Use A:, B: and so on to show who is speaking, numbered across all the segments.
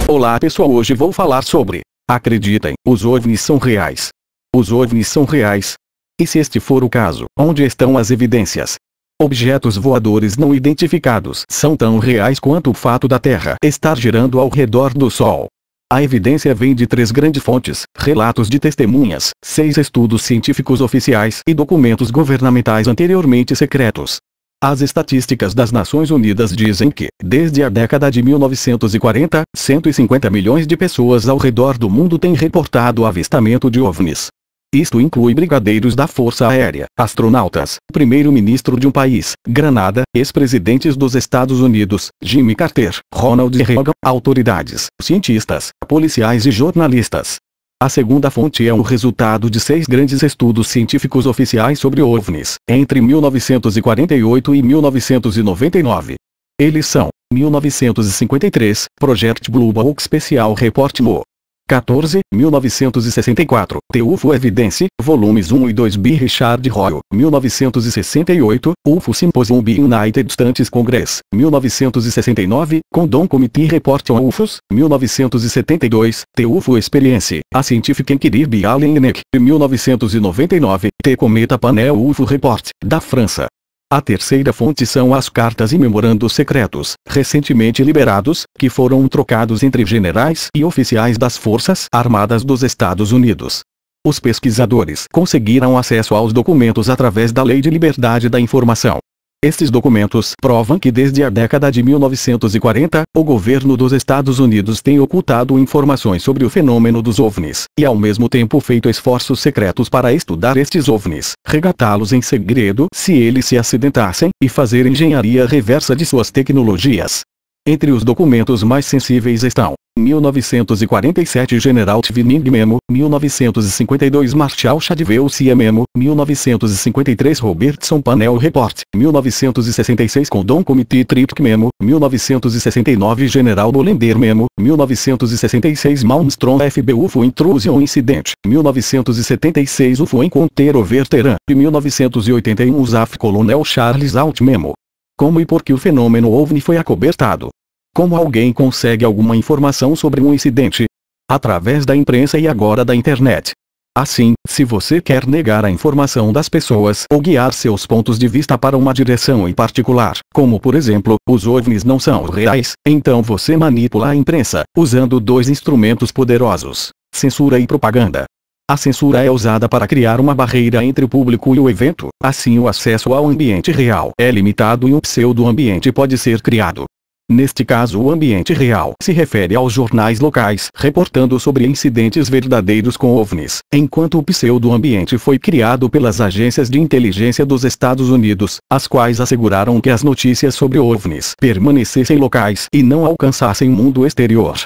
A: Olá pessoal, hoje vou falar sobre: acreditem, os OVNIs são reais. Os OVNIs são reais? E se este for o caso, onde estão as evidências? Objetos voadores não identificados são tão reais quanto o fato da Terra estar girando ao redor do Sol. A evidência vem de 3 grandes fontes: relatos de testemunhas, 6 estudos científicos oficiais e documentos governamentais anteriormente secretos. As estatísticas das Nações Unidas dizem que, desde a década de 1940, 150 milhões de pessoas ao redor do mundo têm reportado o avistamento de OVNIs. Isto inclui brigadeiros da Força Aérea, astronautas, primeiro-ministro de um país, Granada, ex-presidentes dos Estados Unidos, Jimmy Carter, Ronald Reagan, autoridades, cientistas, policiais e jornalistas. A segunda fonte é o resultado de 6 grandes estudos científicos oficiais sobre OVNIs, entre 1948 e 1999. Eles são: 1953, Project Blue Book Special Report No. 14, 1964, The UFO Evidence, volumes 1 e 2 by Richard Royle, 1968, UFO Symposium by United States Congress, 1969, Condon Committee Report on UFOs, 1972, The UFO Experience, A Scientific Inquiry by Allen Hynek, 1999, The Cometa Panel UFO Report, da França. A terceira fonte são as cartas e memorandos secretos, recentemente liberados, que foram trocados entre generais e oficiais das Forças Armadas dos Estados Unidos. Os pesquisadores conseguiram acesso aos documentos através da Lei de Liberdade da Informação. Estes documentos provam que desde a década de 1940, o governo dos Estados Unidos tem ocultado informações sobre o fenômeno dos OVNIs, e ao mesmo tempo feito esforços secretos para estudar estes OVNIs, regatá-los em segredo se eles se acidentassem, e fazer engenharia reversa de suas tecnologias. Entre os documentos mais sensíveis estão: 1947 General Twining Memo, 1952 Marshall Chadwell Sea Memo, 1953 Robertson Panel Report, 1966 Condon Committee Triptych Memo, 1969 General Bolender Memo, 1966 Malmstrom FB UFO Intrusion Incident, 1976 UFO Encounter Over Tehran, e 1981 USAF Colonel Charles Alt Memo. Como e por que o fenômeno OVNI foi acobertado? Como alguém consegue alguma informação sobre um incidente? Através da imprensa e agora da internet. Assim, se você quer negar a informação das pessoas ou guiar seus pontos de vista para uma direção em particular, como por exemplo, os OVNIs não são reais, então você manipula a imprensa, usando 2 instrumentos poderosos: censura e propaganda. A censura é usada para criar uma barreira entre o público e o evento, assim o acesso ao ambiente real é limitado e um pseudo-ambiente pode ser criado. Neste caso, o ambiente real se refere aos jornais locais reportando sobre incidentes verdadeiros com OVNIs, enquanto o pseudo-ambiente foi criado pelas agências de inteligência dos Estados Unidos, as quais asseguraram que as notícias sobre OVNIs permanecessem locais e não alcançassem o mundo exterior.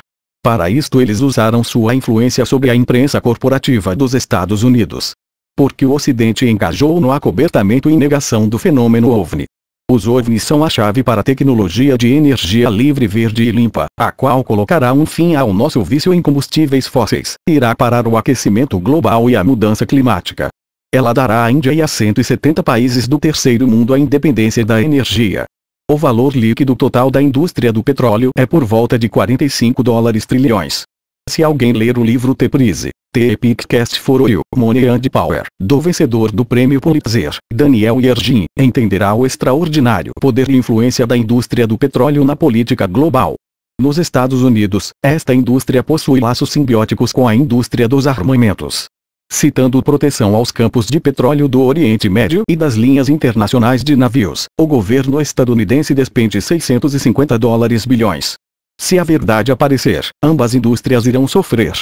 A: Para isto eles usaram sua influência sobre a imprensa corporativa dos Estados Unidos. Porque o Ocidente engajou no acobertamento e negação do fenômeno OVNI. Os OVNIs são a chave para a tecnologia de energia livre, verde e limpa, a qual colocará um fim ao nosso vício em combustíveis fósseis, irá parar o aquecimento global e a mudança climática. Ela dará à Índia e a 170 países do terceiro mundo a independência da energia. O valor líquido total da indústria do petróleo é por volta de 45 dólares trilhões. Se alguém ler o livro The Price, The Epic Quest for Oil, Money and Power, do vencedor do prêmio Pulitzer, Daniel Yergin, entenderá o extraordinário poder e influência da indústria do petróleo na política global. Nos Estados Unidos, esta indústria possui laços simbióticos com a indústria dos armamentos. Citando proteção aos campos de petróleo do Oriente Médio e das linhas internacionais de navios, o governo estadunidense despende 650 dólares bilhões. Se a verdade aparecer, ambas indústrias irão sofrer.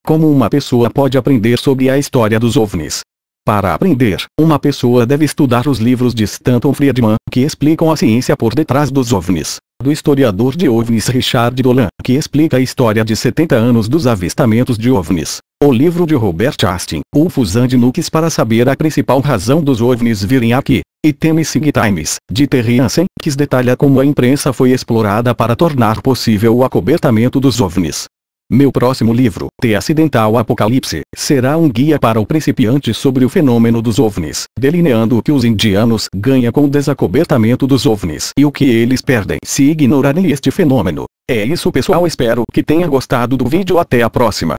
A: Como uma pessoa pode aprender sobre a história dos OVNIs? Para aprender, uma pessoa deve estudar os livros de Stanton Friedman, que explicam a ciência por detrás dos OVNIs, do historiador de OVNIs Richard Dolan, que explica a história de 70 anos dos avistamentos de OVNIs, o livro de Robert Austin, UFOs and Nukes, para saber a principal razão dos OVNIs virem aqui, e The Missing Times, de Terry Hansen, que detalha como a imprensa foi explorada para tornar possível o acobertamento dos OVNIs. Meu próximo livro, The Acidental Apocalypse, será um guia para o principiante sobre o fenômeno dos OVNIs, delineando o que os indianos ganham com o desacobertamento dos OVNIs e o que eles perdem se ignorarem este fenômeno. É isso pessoal, espero que tenha gostado do vídeo, até a próxima.